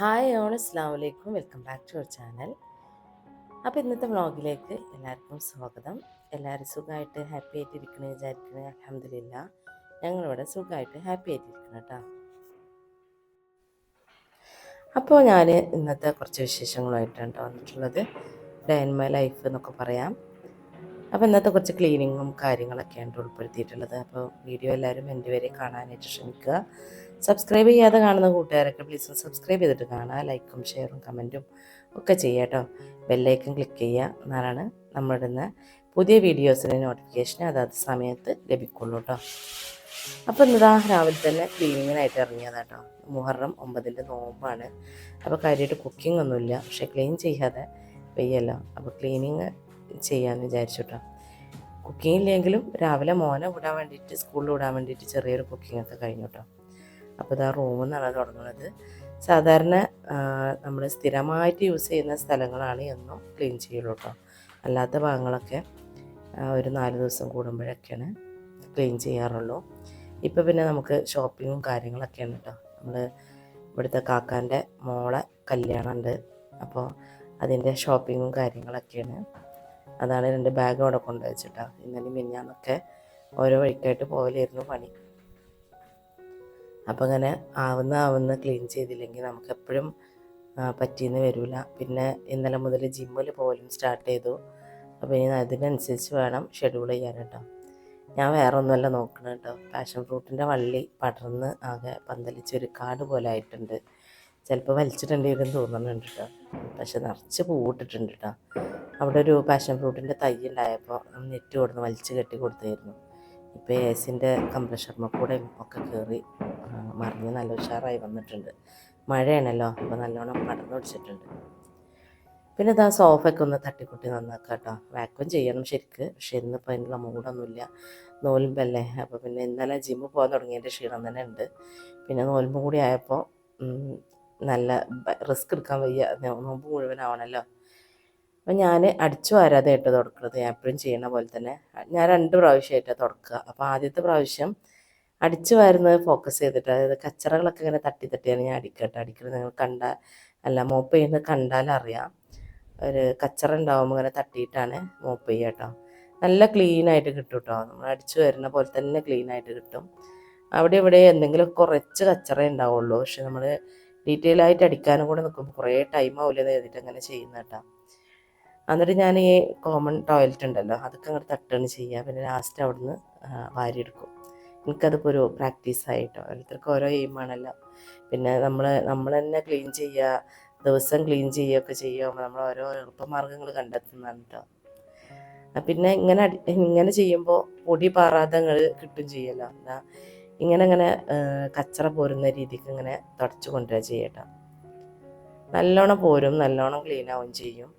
Hi ഓൺ അസ്സാം വലൈക്കും, welcome back to our channel. അപ്പോൾ ഇന്നത്തെ വ്ളോഗിലേക്ക് എല്ലാവർക്കും സ്വാഗതം. എല്ലാവരും സുഖമായിട്ട് ഹാപ്പി ആയിട്ടിരിക്കണേ വിചാരിക്കണേ. അൽഹംദുലില്ലാ ഞങ്ങളിവിടെ സുഖമായിട്ട് ഹാപ്പി ആയിട്ടിരിക്കണം കേട്ടോ. അപ്പോൾ ഞാൻ ഇന്നത്തെ കുറച്ച് വിശേഷങ്ങളുമായിട്ടാണ് വന്നിട്ടുള്ളത്. ഡേ ഇൻ മൈ ലൈഫ് എന്നൊക്കെ പറയാം. അപ്പോൾ ഇന്നത്തെ കുറച്ച് ക്ലീനിങ്ങും കാര്യങ്ങളൊക്കെയാണ് ഉൾപ്പെടുത്തിയിട്ടുള്ളത്. അപ്പോൾ വീഡിയോ എല്ലാവരും എൻ്റെ വരെ കാണാനായിട്ട് ശ്രമിക്കുക. സബ്സ്ക്രൈബ് ചെയ്യാതെ കാണുന്ന കൂട്ടുകാരൊക്കെ പ്ലീസ് സബ്സ്ക്രൈബ് ചെയ്തിട്ട് കാണുക. ലൈക്കും ഷെയറും കമൻറ്റും ഒക്കെ ചെയ്യുക കേട്ടോ. ബെല്ലൈക്കൺ ക്ലിക്ക് ചെയ്യുക, എന്നാലാണ് നമ്മളിടുന്ന പുതിയ വീഡിയോസിന് നോട്ടിഫിക്കേഷൻ അതാത് സമയത്ത് ലഭിക്കുള്ളൂ കേട്ടോ. അപ്പോൾ ഇന്നതാ രാവിലെ തന്നെ ക്ലീനിങ്ങിനായിട്ട് ഇറങ്ങിയതാണ് കേട്ടോ. മുഹറം 9 നോമ്പാണ്. അപ്പോൾ കാര്യമായിട്ട് കുക്കിംഗ് ഒന്നുമില്ല, പക്ഷേ ക്ലീൻ ചെയ്യാതെ വയ്യല്ലോ. അപ്പോൾ ക്ലീനിങ് ചെയ്യാമെന്ന് വിചാരിച്ചു കേട്ടോ. കുക്കിംഗ് ഇല്ലെങ്കിലും രാവിലെ മോനെ വിടാൻ വേണ്ടിയിട്ട്, സ്കൂളിൽ വിടാൻ വേണ്ടിയിട്ട് ചെറിയൊരു കുക്കിംഗ് ഒക്കെ കഴിഞ്ഞു കേട്ടോ. അപ്പോൾ ഇതാ റൂമിൽ നിന്നാണ് തുടങ്ങുന്നത്. സാധാരണ നമ്മൾ സ്ഥിരമായിട്ട് യൂസ് ചെയ്യുന്ന സ്ഥലങ്ങളാണ് എന്നും ക്ലീൻ ചെയ്യുള്ളൂ കേട്ടോ. അല്ലാത്ത ഭാഗങ്ങളൊക്കെ ഒരു 4 ദിവസം കൂടുമ്പോഴൊക്കെയാണ് ക്ലീൻ ചെയ്യാറുള്ളൂ. ഇപ്പോൾ പിന്നെ നമുക്ക് ഷോപ്പിങ്ങും കാര്യങ്ങളൊക്കെയാണ് കേട്ടോ. നമ്മൾ ഇവിടുത്തെ കാക്കാൻ്റെ മോളെ കല്യാണമുണ്ട്, അപ്പോൾ അതിൻ്റെ ഷോപ്പിങ്ങും കാര്യങ്ങളൊക്കെയാണ്. അതാണ് 2 ബാഗ് അവിടെ കൊണ്ടുവച്ചിട്ടാണ്. ഇന്നലെ മിനിഞ്ഞാന്നൊക്കെ ഓരോ വഴിക്കായിട്ട് പോകലായിരുന്നു പണി. അപ്പോൾ അങ്ങനെ ആവുന്ന ക്ലീൻ ചെയ്തില്ലെങ്കിൽ നമുക്ക് എപ്പോഴും പറ്റിയെന്ന് വരില്ല. പിന്നെ ഇന്നലെ മുതൽ ജിമ്മിൽ പോലും സ്റ്റാർട്ട് ചെയ്തു. അപ്പോൾ ഇനി അതിനനുസരിച്ച് വേണം ഷെഡ്യൂൾ ചെയ്യാൻ കേട്ടോ. ഞാൻ വേറെ ഒന്നുമല്ല നോക്കണം കേട്ടോ. പാഷൻ ഫ്രൂട്ടിൻ്റെ വള്ളി പടർന്ന് ആകെ പന്തലിച്ചൊരു കാട് പോലെ ആയിട്ടുണ്ട്. ചിലപ്പോൾ വലിച്ചിട്ടുണ്ടെങ്കിലും തോന്നുന്നുണ്ട് കേട്ടോ. പക്ഷെ നിറച്ച് പൂവിട്ടിട്ടുണ്ട് കേട്ടോ. അവിടെ ഒരു പാഷൻ ഫ്രൂട്ടിൻ്റെ തൈ ഉണ്ടായപ്പോൾ നെറ്റ് കൊടുന്ന് വലിച്ച് കെട്ടി കൊടുത്തായിരുന്നു. ഇപ്പോൾ ഏസിൻ്റെ കംപ്രഷർമ കൂടെ ഒക്കെ കയറി മറിഞ്ഞ് നല്ല ഉഷാറായി വന്നിട്ടുണ്ട്. മഴയാണല്ലോ, അപ്പോൾ നല്ലോണം പടർന്നു പിടിച്ചിട്ടുണ്ട്. പിന്നെ ഇതാ സോഫയൊക്കെ ഒന്ന് തട്ടിക്കുട്ടി നന്നാക്കാം കേട്ടോ. വാക്വം ചെയ്യണം ശരിക്ക്, പക്ഷെ ഇന്നിപ്പോൾ അതിനുള്ള മൂടൊന്നുമില്ല. നോൽമ്പല്ലേ, അപ്പോൾ പിന്നെ ഇന്നലെ ജിമ്മിൽ പോകാൻ തുടങ്ങിയതിൻ്റെ ക്ഷീണം തന്നെ ഉണ്ട്. പിന്നെ നോൽമ്പും കൂടി ആയപ്പോൾ നല്ല റിസ്ക് എടുക്കാൻ വയ്യ, നോമ്പ് മുഴുവനാവണമല്ലോ. അപ്പം ഞാൻ അടിച്ചു വാരാതെ ഇട്ട് തുടക്കുന്നത്. ഞാൻ എപ്പോഴും ചെയ്യണ പോലെ തന്നെ ഞാൻ 2 പ്രാവശ്യമായിട്ടാണ് തുടക്കുക. അപ്പോൾ ആദ്യത്തെ പ്രാവശ്യം അടിച്ചു വാരുന്നത് ഫോക്കസ് ചെയ്തിട്ട്, അതായത് കച്ചറകളൊക്കെ ഇങ്ങനെ തട്ടി തട്ടിയാണ് ഞാൻ അടിക്കുന്നത്. നിങ്ങൾ കണ്ടാൽ അല്ല, മോപ്പ് ചെയ്യുന്നത് കണ്ടാലറിയാം. ഒരു കച്ചറ ഉണ്ടാകുമ്പോൾ ഇങ്ങനെ തട്ടിയിട്ടാണ് മോപ്പ് ചെയ്യുക കേട്ടോ. നല്ല ക്ലീനായിട്ട് കിട്ടും കേട്ടോ. നമ്മൾ അടിച്ചു വരുന്ന പോലെ തന്നെ ക്ലീനായിട്ട് കിട്ടും. അവിടെ ഇവിടെ എന്തെങ്കിലും കുറച്ച് കച്ചറ ഉണ്ടാവുള്ളൂ. പക്ഷെ നമ്മൾ ഡീറ്റെയിൽ ആയിട്ട് അടിക്കാനും കൂടെ നിൽക്കുമ്പോൾ കുറേ ടൈം ആവില്ലെന്ന് എഴുതിയിട്ട് അങ്ങനെ ചെയ്യുന്ന കേട്ടോ. എന്നിട്ട് ഞാൻ ഈ കോമൺ ടോയ്ലറ്റ് ഉണ്ടല്ലോ, അതൊക്കെ അങ്ങോട്ട് തട്ടുകയാണ് ചെയ്യുക. പിന്നെ ലാസ്റ്റ് അവിടുന്ന് വാരിയെടുക്കും. എനിക്കതിപ്പോൾ ഒരു പ്രാക്ടീസായിട്ടോ. ഓരോരുത്തർക്ക് ഓരോ എയിമാണല്ലോ. പിന്നെ നമ്മൾ തന്നെ ക്ലീൻ ചെയ്യുക, ദിവസം ക്ലീൻ ചെയ്യുകയൊക്കെ ചെയ്യുമ്പോൾ നമ്മൾ ഓരോ എളുപ്പമാർഗ്ഗങ്ങൾ കണ്ടെത്തുന്നതാണ് കേട്ടോ. പിന്നെ ഇങ്ങനെ ചെയ്യുമ്പോൾ പൊടി പാറാതെ കിട്ടും ചെയ്യല്ലോ. എന്താ ഇങ്ങനെ കച്ചറ പോരുന്ന രീതിക്ക് ഇങ്ങനെ തുടച്ചു കൊണ്ടുവരിക ചെയ്യട്ടോ. നല്ലോണം പോരും, നല്ലോണം ക്ലീൻ ആവുകയും ചെയ്യും.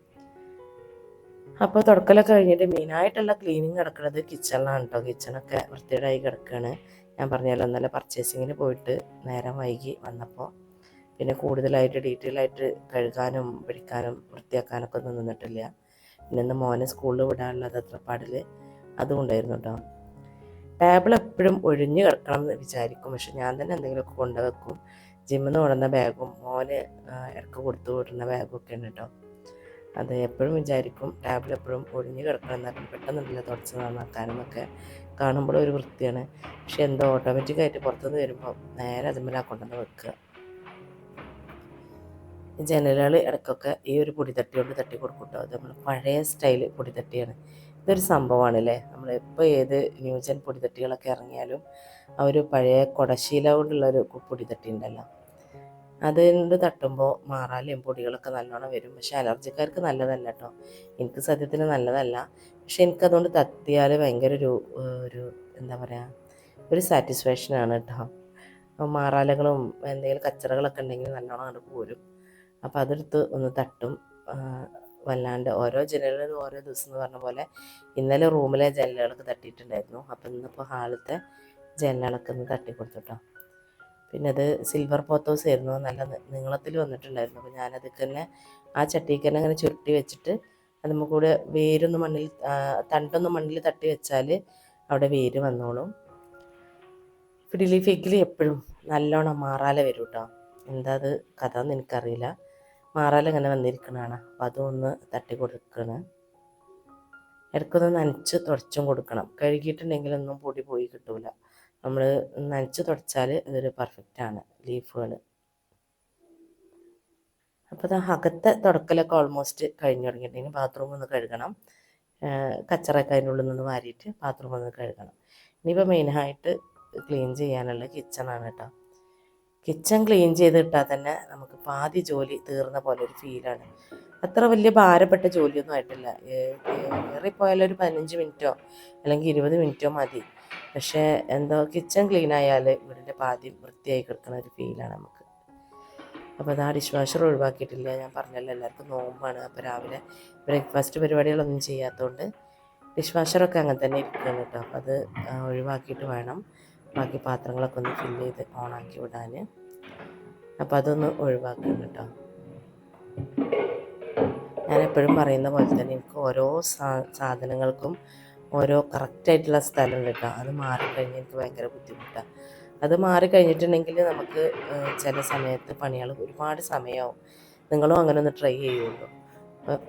അപ്പോൾ തുടക്കലൊക്കെ കഴിഞ്ഞിട്ട് മെയിനായിട്ടുള്ള ക്ലീനിങ് കിടക്കുന്നത് കിച്ചണിലാണ് കേട്ടോ. കിച്ചണൊക്കെ വൃത്തികേടായി കിടക്കുകയാണ്. ഞാൻ പറഞ്ഞല്ലോ, ഇന്നലെ പർച്ചേസിങ്ങിന് പോയിട്ട് നേരം വൈകി വന്നപ്പോൾ പിന്നെ കൂടുതലായിട്ട് ഡീറ്റെയിൽ ആയിട്ട് കഴുകാനും പിടിക്കാനും വൃത്തിയാക്കാനൊക്കെ ഒന്നും നിന്നിട്ടില്ല. പിന്നെ ഇന്ന് മോനെ സ്കൂളിൽ വിടാനുള്ളത് തത്രപ്പാടിൽ അതും ഉണ്ടായിരുന്നു കേട്ടോ. ടേബിൾ എപ്പോഴും ഒഴിഞ്ഞ് കിടക്കണം എന്ന് വിചാരിക്കും, പക്ഷെ ഞാൻ തന്നെ എന്തെങ്കിലുമൊക്കെ കൊണ്ടുവെക്കും. ജിമ്മിൽ നിന്ന് കൊണ്ടുവന്ന ബാഗും മോന് ഇടയ്ക്ക് കൊടുത്തു വിടുന്ന ബാഗും ഒക്കെ ഉണ്ട് കേട്ടോ. അത് എപ്പോഴും വിചാരിക്കും ടേബിൾ എപ്പോഴും ഒഴിഞ്ഞ് കിടക്കണം, എന്നാൽ പെട്ടെന്നുണ്ടല്ലോ തുടച്ച് നന്നാക്കാനെന്നൊക്കെ കാണുമ്പോൾ ഒരു വൃത്തിയാണ്. പക്ഷെ എന്തോ ഓട്ടോമാറ്റിക്കായിട്ട് പുറത്തുനിന്ന് വരുമ്പോൾ നേരെ അതുമ്മേലാ കൊണ്ടുവന്ന് വെക്കുക. ജനലുകൾ ഇടയ്ക്കൊക്കെ ഈ ഒരു പൊടിത്തട്ടി കൊണ്ട് തട്ടി കൊടുക്കും കേട്ടോ. അത് നമ്മൾ പഴയ സ്റ്റൈൽ പൊടിത്തട്ടിയാണ്. ഇതൊരു സംഭവമാണല്ലേ. നമ്മളിപ്പോൾ ഏത് ന്യൂജൻ പൊടിത്തട്ടികളൊക്കെ ഇറങ്ങിയാലും ആ ഒരു പഴയ കുടശീല കൊണ്ടുള്ളൊരു പൊടിത്തട്ടി ഉണ്ടല്ലോ, അതുകൊണ്ട് തട്ടുമ്പോൾ മാറാലും പൊടികളൊക്കെ നല്ലോണം വരും. പക്ഷേ അലർജിക്കാർക്ക് നല്ലതല്ല കേട്ടോ. എനിക്ക് സത്യത്തിന് നല്ലതല്ല, പക്ഷെ എനിക്കതുകൊണ്ട് തട്ടിയാൽ ഭയങ്കര ഒരു എന്താ പറയുക, ഒരു സാറ്റിസ്ഫാക്ഷനാണ് കേട്ടോ. മാറാലകളും എന്തെങ്കിലും കച്ചറകളൊക്കെ ഉണ്ടെങ്കിൽ നല്ലോണം അങ്ങോട്ട് പോരും. അപ്പോൾ അതെടുത്ത് ഒന്ന് തട്ടും. വല്ലാണ്ട് ഓരോ ജനലുകളും ഓരോ ദിവസം എന്ന് പറഞ്ഞ പോലെ ഇന്നലെ റൂമിലെ ജനലുകളൊക്കെ തട്ടിയിട്ടുണ്ടായിരുന്നു. അപ്പോൾ ഇന്നിപ്പോൾ ഹാളത്തെ ജനലുകളൊക്കെ ഒന്ന് തട്ടി കൊടുത്തുട്ടോ. പിന്നെ അത് സിൽവർ പോത്തോസ് ആയിരുന്നു, നല്ല നീളത്തിൽ വന്നിട്ടുണ്ടായിരുന്നു. അപ്പോൾ ഞാനതൊക്കെ തന്നെ ആ ചട്ടിക്ക് തന്നെ അങ്ങനെ ചുരുട്ടി വെച്ചിട്ട് അതുമ്പോൾ കൂടെ വേരൊന്ന് മണ്ണിൽ തണ്ടൊന്ന് മണ്ണിൽ തട്ടി വെച്ചാൽ അവിടെ വേര് വന്നോളും. ഫിഡിലി ഫിഗിൽ എപ്പോഴും നല്ലോണം മാറാല വരും കേട്ടോ. എന്താ അത് കഥ എന്ന് എനിക്കറിയില്ല. മാറാലിങ്ങനെ വന്നിരിക്കണതാണ്. അപ്പോൾ അതൊന്ന് തട്ടി കൊടുക്കണം. ഇടയ്ക്കൊന്ന് നനച്ച് തുടച്ചും കൊടുക്കണം. കഴുകിയിട്ടുണ്ടെങ്കിലൊന്നും പൊടി പോയി കിട്ടൂല. നമ്മൾ നനച്ച് തുടച്ചാൽ അതൊരു പെർഫെക്റ്റാണ് ലീഫുകൾ. അപ്പോൾ അത് അകത്തെ തുടക്കലൊക്കെ ഓൾമോസ്റ്റ് കഴിഞ്ഞ് തുടങ്ങിയിട്ടുണ്ടെങ്കിൽ ബാത്റൂം ഒന്ന് കഴുകണം. കച്ചറൊക്കെ അതിൻ്റെ ഉള്ളിൽ നിന്ന് വാരിയിട്ട് ബാത്റൂം ഒന്ന് കഴുകണം. ഇനിയിപ്പോൾ മെയിനായിട്ട് ക്ലീൻ ചെയ്യാനുള്ള കിച്ചണാണ് കേട്ടോ. കിച്ചൺ ക്ലീൻ ചെയ്തിട്ടാൽ തന്നെ നമുക്ക് പാതി ജോലി തീർന്ന പോലെ ഒരു ഫീലാണ്. അത്ര വലിയ ഭാരപ്പെട്ട ജോലിയൊന്നും ആയിട്ടില്ല. ഏറിപ്പോയാലൊരു 15 മിനിറ്റോ അല്ലെങ്കിൽ 20 മിനിറ്റോ മതി. പക്ഷേ എന്തോ കിച്ചൺ ക്ലീൻ ആയാൽ വീടിൻ്റെ പാതി വൃത്തിയായി കിടക്കുന്ന ഒരു ഫീലാണ് നമുക്ക്. അപ്പോൾ അത് ആ ഡിഷ് വാഷർ ഒഴിവാക്കിയിട്ടില്ല. ഞാൻ പറഞ്ഞല്ലോ എല്ലാവർക്കും നോമ്പാണ്. അപ്പോൾ രാവിലെ ബ്രേക്ക്ഫാസ്റ്റ് പരിപാടികളൊന്നും ചെയ്യാത്തതുകൊണ്ട് ഡിഷ് വാഷറൊക്കെ അങ്ങനെ തന്നെ ഇരിക്കുകയാണ് കേട്ടോ. അപ്പോൾ അത് ഒഴിവാക്കിയിട്ട് വേണം ബാക്കി പാത്രങ്ങളൊക്കെ ഒന്ന് ഫില്ല് ചെയ്ത് ഓണാക്കി വിടാൻ. അപ്പോൾ അതൊന്ന് ഒഴിവാക്കണം കേട്ടോ. ഞാനെപ്പോഴും പറയുന്ന പോലെ തന്നെ എനിക്ക് ഓരോ സാധനങ്ങൾക്കും ഓരോ കറക്റ്റായിട്ടുള്ള സ്ഥലമുണ്ട് കേട്ടോ. അത് മാറിക്കഴിഞ്ഞാൽ എനിക്ക് ഭയങ്കര ബുദ്ധിമുട്ടാണ്. അത് മാറിക്കഴിഞ്ഞിട്ടുണ്ടെങ്കിൽ നമുക്ക് ചില സമയത്ത് പണികൾ ഒരുപാട് സമയമാവും. നിങ്ങളും അങ്ങനെ ഒന്ന് ട്രൈ ചെയ്യുള്ളൂ.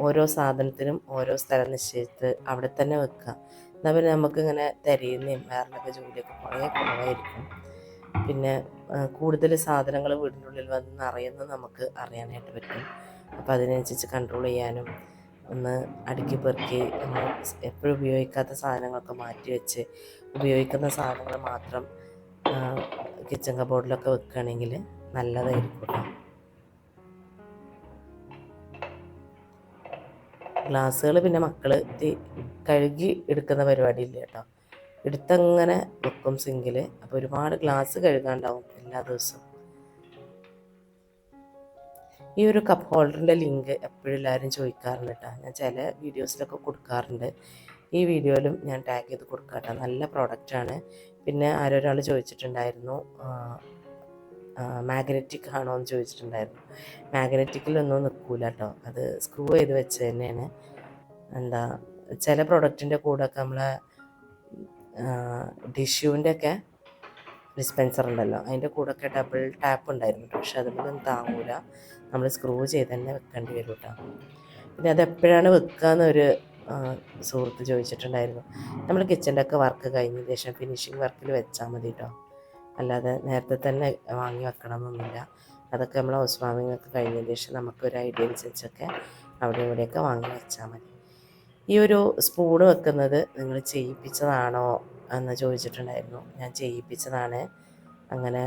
ഓരോ സാധനത്തിനും ഓരോ സ്ഥലം നിശ്ചയിച്ച് അവിടെ തന്നെ വെക്കുക. എന്നാൽ പിന്നെ നമുക്കിങ്ങനെ തിരയുന്നതും വേറെയൊക്കെ ജോലിയൊക്കെ കുറേ കുറവായിരിക്കും. പിന്നെ കൂടുതൽ സാധനങ്ങൾ വീടിൻ്റെ ഉള്ളിൽ വന്ന് നിറയുന്നത് നമുക്ക് അറിയാനായിട്ട് പറ്റും. അപ്പോൾ അതിനനുസരിച്ച് കൺട്രോൾ ചെയ്യാനും ഒന്ന് അടുക്കി പെറുക്കി നമ്മൾ എപ്പോഴും ഉപയോഗിക്കാത്ത സാധനങ്ങളൊക്കെ മാറ്റി വെച്ച് ഉപയോഗിക്കുന്ന സാധനങ്ങൾ മാത്രം കിച്ചൺ കബോർഡിലൊക്കെ വെക്കുകയാണെങ്കിൽ നല്ലതായിരിക്കും. ഗ്ലാസ്സുകൾ പിന്നെ മക്കൾ കഴുകി എടുക്കുന്ന പരിപാടി ഇല്ല കേട്ടോ. എടുത്തങ്ങനെ വെക്കും സിങ്കിൽ. അപ്പോൾ ഒരുപാട് ഗ്ലാസ് കഴുകാണ്ടാവും എല്ലാ ദിവസവും. ഈ ഒരു കപ്പ് ഹോൾഡറിൻ്റെ ലിങ്ക് എപ്പോഴും എല്ലാവരും ചോദിക്കാറുണ്ട് കേട്ടോ. ഞാൻ ചില വീഡിയോസിലൊക്കെ കൊടുക്കാറുണ്ട്. ഈ വീഡിയോയിലും ഞാൻ ടാഗ് ചെയ്ത് കൊടുക്കാം കേട്ടോ. നല്ല പ്രോഡക്റ്റാണ്. പിന്നെ ആരൊരാൾ ചോദിച്ചിട്ടുണ്ടായിരുന്നു മാഗ്നറ്റിക് ആണോ എന്ന് ചോദിച്ചിട്ടുണ്ടായിരുന്നു. മാഗ്നറ്റിക്കിലൊന്നും നിൽക്കില്ല കേട്ടോ. അത് സ്ക്രൂ ചെയ്ത് വെച്ച് തന്നെയാണ്. എന്താ ചില പ്രൊഡക്റ്റിൻ്റെ കൂടെയൊക്കെ നമ്മളെ ടിഷ്യൂവിൻ്റെ ഒക്കെ ഡിസ്പെൻസർ ഉണ്ടല്ലോ, അതിൻ്റെ കൂടെയൊക്കെ ഡബിൾ ടാപ്പ് ഉണ്ടായിരുന്നു. പക്ഷെ അതിലൊന്നും താങ്ങൂല. നമ്മൾ സ്ക്രൂ ചെയ്ത് തന്നെ വെക്കേണ്ടി വരും കേട്ടോ. പിന്നെ അതെപ്പോഴാണ് വെക്കുക എന്നൊരു സുഹൃത്ത് ചോദിച്ചിട്ടുണ്ടായിരുന്നു. നമ്മൾ കിച്ചൻ്റെ ഒക്കെ വർക്ക് കഴിഞ്ഞ ശേഷം ഫിനിഷിങ് വർക്കിൽ വെച്ചാൽ മതി കേട്ടോ. അല്ലാതെ നേരത്തെ തന്നെ വാങ്ങി വെക്കണം എന്നൊന്നുമില്ല. അതൊക്കെ നമ്മൾ ഹൗസ് വാമിംഗ് ഒക്കെ കഴിഞ്ഞതിന് ശേഷം നമുക്കൊരു ഐഡിയ അനുസരിച്ചൊക്കെ അവിടെ ഇവിടെയൊക്കെ വാങ്ങി വെച്ചാൽ മതി. ഈ ഒരു സ്പൂണ് വെക്കുന്നത് നിങ്ങൾ ചെയ്യിപ്പിച്ചതാണോ എന്ന് ചോദിച്ചിട്ടുണ്ടായിരുന്നു. ഞാൻ ചെയ്യിപ്പിച്ചതാണ്. അങ്ങനെ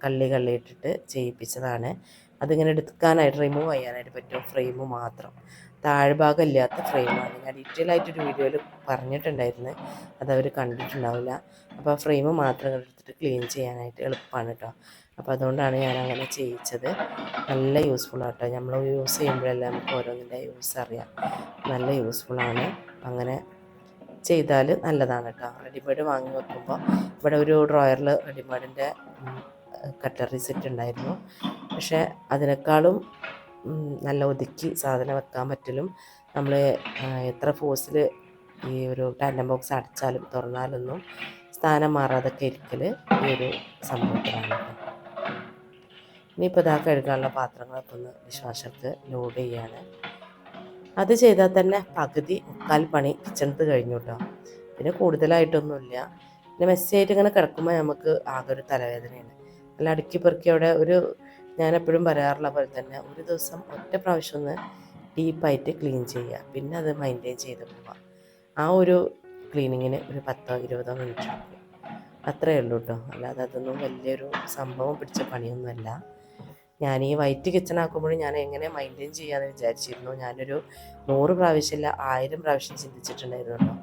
കള്ളി ഇട്ടിട്ട് ചെയ്യിപ്പിച്ചതാണ്. അതിങ്ങനെ എടുക്കാനായിട്ട് റിമൂവ് ചെയ്യാനായിട്ട് പറ്റും. ഫ്രെയിം മാത്രം, താഴ്ഭാഗം ഇല്ലാത്ത ഫ്രെയിമാണ്. ഞാൻ ഡീറ്റെയിൽ ആയിട്ടൊരു വീഡിയോയിൽ പറഞ്ഞിട്ടുണ്ടായിരുന്നു. അതവർ കണ്ടിട്ടുണ്ടാവില്ല. അപ്പോൾ ആ ഫ്രെയിം മാത്രം എടുത്തിട്ട് ക്ലീൻ ചെയ്യാനായിട്ട് എളുപ്പമാണ് കേട്ടോ. അപ്പോൾ അതുകൊണ്ടാണ് ഞാൻ അങ്ങനെ ചെയ്യിച്ചത്. നല്ല യൂസ്ഫുള്ളാണ് കേട്ടോ. നമ്മൾ യൂസ് ചെയ്യുമ്പോഴെല്ലാം നമുക്ക് ഓരോന്നിൻ്റെ യൂസ് അറിയാം. നല്ല യൂസ്ഫുള്ളാണ്. അങ്ങനെ ചെയ്താൽ നല്ലതാണ് കേട്ടോ. റെഡിമെയ്ഡ് വാങ്ങി വെക്കുമ്പോൾ ഇവിടെ ഒരു ഡ്രോയറിൽ റെഡിമെയ്ഡിൻ്റെ കട്ടറി സെറ്റ് ഉണ്ടായിരുന്നു. പക്ഷേ അതിനേക്കാളും നല്ല ഒതുക്കി സാധനം വെക്കാൻ പറ്റലും നമ്മൾ എത്ര ഫോഴ്സിൽ ഈ ഒരു ടാൻഡം ബോക്സ് അടച്ചാലും തുറന്നാലൊന്നും സ്ഥാനം മാറാതൊക്കെ ഇരിക്കൽ ഈ ഒരു സംഭവത്തിലാണ് കേട്ടോ. ഇനിയിപ്പോൾ ഇതാ കഴുകാനുള്ള പാത്രങ്ങളൊക്കെ ഒന്ന് ഡിഷ് വാഷർക്ക് ലോഡ് ചെയ്യാണ്. അത് ചെയ്താൽ തന്നെ പകുതി മുക്കാൽ പണി കിച്ചണത്ത് കഴിഞ്ഞു കേട്ടോ. പിന്നെ കൂടുതലായിട്ടൊന്നുമില്ല. പിന്നെ മെസ്സിയായിട്ട് ഇങ്ങനെ കിടക്കുമ്പോൾ നമുക്ക് ആകെ ഒരു തലവേദനയാണ്. നല്ല അടുക്കി പെറുക്കി അവിടെ ഞാനെപ്പോഴും പറയാറുള്ള പോലെ തന്നെ ഒരു ദിവസം ഒറ്റ പ്രാവശ്യം ഒന്ന് ഡീപ്പായിട്ട് ക്ലീൻ ചെയ്യുക. പിന്നെ അത് മെയിൻറ്റെയിൻ ചെയ്ത് പോവുക. ആ ഒരു ക്ലീനിങ്ങിന് ഒരു 10-20 മിനിറ്റ് എടുക്കും. അത്രയേ ഉള്ളൂ കേട്ടോ. അല്ലാതെ അതൊന്നും വലിയൊരു സംഭവം പിടിച്ച പണിയൊന്നുമല്ല. ഞാൻ ഈ വൈറ്റ് കിച്ചൺ ആക്കുമ്പോഴും ഞാൻ എങ്ങനെ മെയിൻറ്റെയിൻ ചെയ്യാമെന്ന് വിചാരിച്ചിരുന്നു. ഞാനൊരു 100 പ്രാവശ്യമില്ല 1000 പ്രാവശ്യം ചിന്തിച്ചിട്ടുണ്ടായിരുന്നു കേട്ടോ,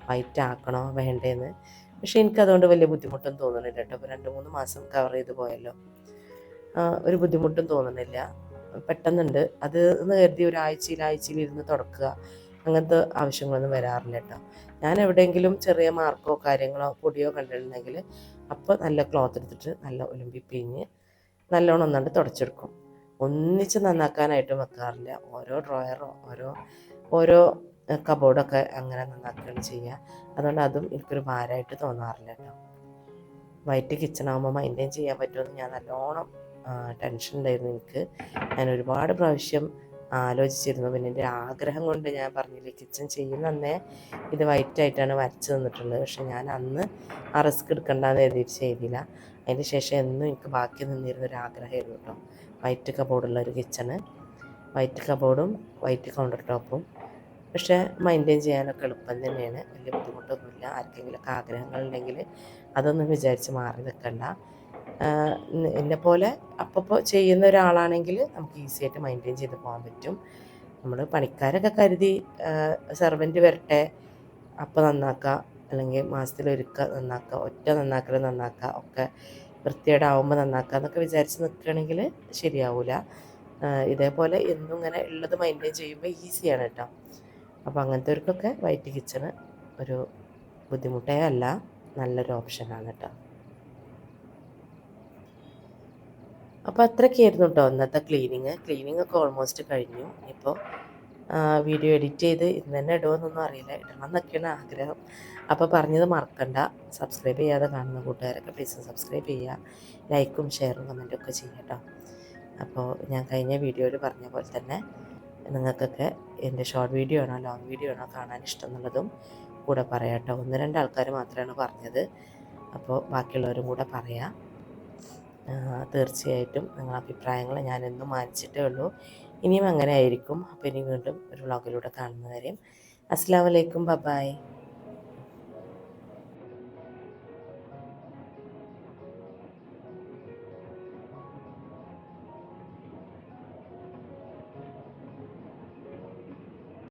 വൈറ്റ് ആക്കണോ വേണ്ടേന്ന്. പക്ഷേ എനിക്കതുകൊണ്ട് വലിയ ബുദ്ധിമുട്ടൊന്നും തോന്നുന്നില്ല കേട്ടോ. ഇപ്പോൾ 2-3 മാസം കവർ ചെയ്ത് പോയല്ലോ, ഒരു ബുദ്ധിമുട്ടും തോന്നുന്നില്ല. പെട്ടെന്നുണ്ട്. അത് എന്ന് കരുതി ആഴ്ചയിൽ ഇരുന്ന് തുടക്കുക അങ്ങനത്തെ ആവശ്യങ്ങളൊന്നും വരാറില്ല കേട്ടോ. ഞാൻ എവിടെയെങ്കിലും ചെറിയ മാർക്കോ കാര്യങ്ങളോ പൊടിയോ കണ്ടിട്ടുണ്ടെങ്കിൽ അപ്പോൾ നല്ല ക്ലോത്ത് എടുത്തിട്ട് നല്ല ഒലുമ്പി പിഴിഞ്ഞ് നല്ലോണം ഒന്നാണ്ട് തുടച്ചെടുക്കും. ഒന്നിച്ച് നന്നാക്കാനായിട്ടും വെക്കാറില്ല. ഓരോ ഡ്രോയറോ ഓരോ കബോർഡൊക്കെ അങ്ങനെ നന്നാക്കുകയാണ് ചെയ്യുക. അതുകൊണ്ട് അതും എനിക്കൊരു ഭാരമായിട്ട് തോന്നാറില്ല കേട്ടോ. വൈറ്റ് കിച്ചൺ ആകുമ്പോൾ മെയിൻറ്റെയിൻ ചെയ്യാൻ പറ്റുമെന്ന് ഞാൻ നല്ലോണം ടെൻഷൻ ഉണ്ടായിരുന്നു എനിക്ക്. ഞാൻ ഒരുപാട് പ്രാവശ്യം ആലോചിച്ചിരുന്നു. പിന്നെ എൻ്റെ ആഗ്രഹം കൊണ്ട് ഞാൻ പറഞ്ഞില്ലേ, കിച്ചൺ ചെയ്യുന്നന്നേ ഇത് വൈറ്റായിട്ടാണ് വരച്ച് തന്നിട്ടുള്ളത്. പക്ഷെ ഞാൻ അന്ന് ആ റിസ്ക് എടുക്കണ്ടെന്ന് എഴുതിയിട്ട് ചെയ്തില്ല. അതിന് ശേഷം എന്നും എനിക്ക് ബാക്കി നിന്നിരുന്നൊരാഗ്രഹമായിരുന്നു കേട്ടോ, വൈറ്റ് കബോർഡുള്ള ഒരു കിച്ചണ്, വൈറ്റ് കബോർഡും വൈറ്റ് കൗണ്ടർ ടോപ്പും. പക്ഷേ മെയിൻറ്റെയിൻ ചെയ്യാനൊക്കെ എളുപ്പം തന്നെയാണ്, വലിയ ബുദ്ധിമുട്ടൊന്നുമില്ല. ആർക്കെങ്കിലുമൊക്കെ ആഗ്രഹങ്ങളുണ്ടെങ്കിൽ അതൊന്നും വിചാരിച്ച് മാറി നിൽക്കണ്ട. എന്നെപ്പോലെ അപ്പോൾ ചെയ്യുന്ന ഒരാളാണെങ്കിൽ നമുക്ക് ഈസി ആയിട്ട് മെയിൻറ്റെയിൻ ചെയ്ത് പോകാൻ പറ്റും. നമ്മൾ പണിക്കാരൊക്കെ കരുതി സെർവൻറ്റ് വരട്ടെ അപ്പോൾ നന്നാക്കുക, അല്ലെങ്കിൽ മാസത്തിലൊരിക്കൽ നന്നാക്കുക, ഒറ്റ നന്നാക്കൽ നന്നാക്കുക, ഒക്കെ വൃത്തികേടാവുമ്പോൾ നന്നാക്കുക എന്നൊക്കെ വിചാരിച്ച് നിൽക്കുകയാണെങ്കിൽ ശരിയാവില്ല. ഇതേപോലെ എന്നും ഇങ്ങനെ ഉള്ളത് മെയിൻറ്റെയിൻ ചെയ്യുമ്പോൾ ഈസിയാണ് കേട്ടോ. അപ്പോൾ അങ്ങനത്തെവർക്കൊക്കെ വൈറ്റ് കിച്ചണ് ഒരു ബുദ്ധിമുട്ടേ അല്ല, നല്ലൊരു ഓപ്ഷനാണ് കേട്ടോ. അപ്പോൾ അത്രയൊക്കെയായിരുന്നു കേട്ടോ ഇന്നത്തെ ക്ലീനിങ് ഒക്കെ ഓൾമോസ്റ്റ് കഴിഞ്ഞു. ഇപ്പോൾ വീഡിയോ എഡിറ്റ് ചെയ്ത് ഇന്ന് തന്നെ ഇടുമെന്നൊന്നും അറിയില്ല, ഇടണം എന്നൊക്കെയാണ് ആഗ്രഹം. അപ്പോൾ പറഞ്ഞത് മറക്കണ്ട, സബ്സ്ക്രൈബ് ചെയ്യാതെ കാണുന്ന കൂട്ടുകാരൊക്കെ പ്ലീസ് സബ്സ്ക്രൈബ് ചെയ്യുക, ലൈക്കും ഷെയറും കമൻറ്റും ഒക്കെ ചെയ്യുക കേട്ടോ. അപ്പോൾ ഞാൻ കഴിഞ്ഞ വീഡിയോയിൽ പറഞ്ഞ പോലെ തന്നെ നിങ്ങൾക്കൊക്കെ എൻ്റെ ഷോർട്ട് വീഡിയോ ആണോ ലോങ് വീഡിയോ ആണോ കാണാൻ ഇഷ്ടം എന്നുള്ളതും കൂടെ പറയാം കേട്ടോ. 1-2 ആൾക്കാർ മാത്രമാണ് പറഞ്ഞത്, അപ്പോൾ ബാക്കിയുള്ളവരും കൂടെ പറയാം. തീർച്ചയായിട്ടും നിങ്ങളുടെ അഭിപ്രായങ്ങൾ ഞാൻ എന്നും മാനിച്ചിട്ടേ ഉള്ളൂ, ഇനിയും അങ്ങനെ ആയിരിക്കും. അപ്പോൾ ഇനി വീണ്ടും ഒരു വ്ളോഗിലൂടെ കാണുന്നവരെയും അസ്സലാമു അലൈക്കും, ബൈ.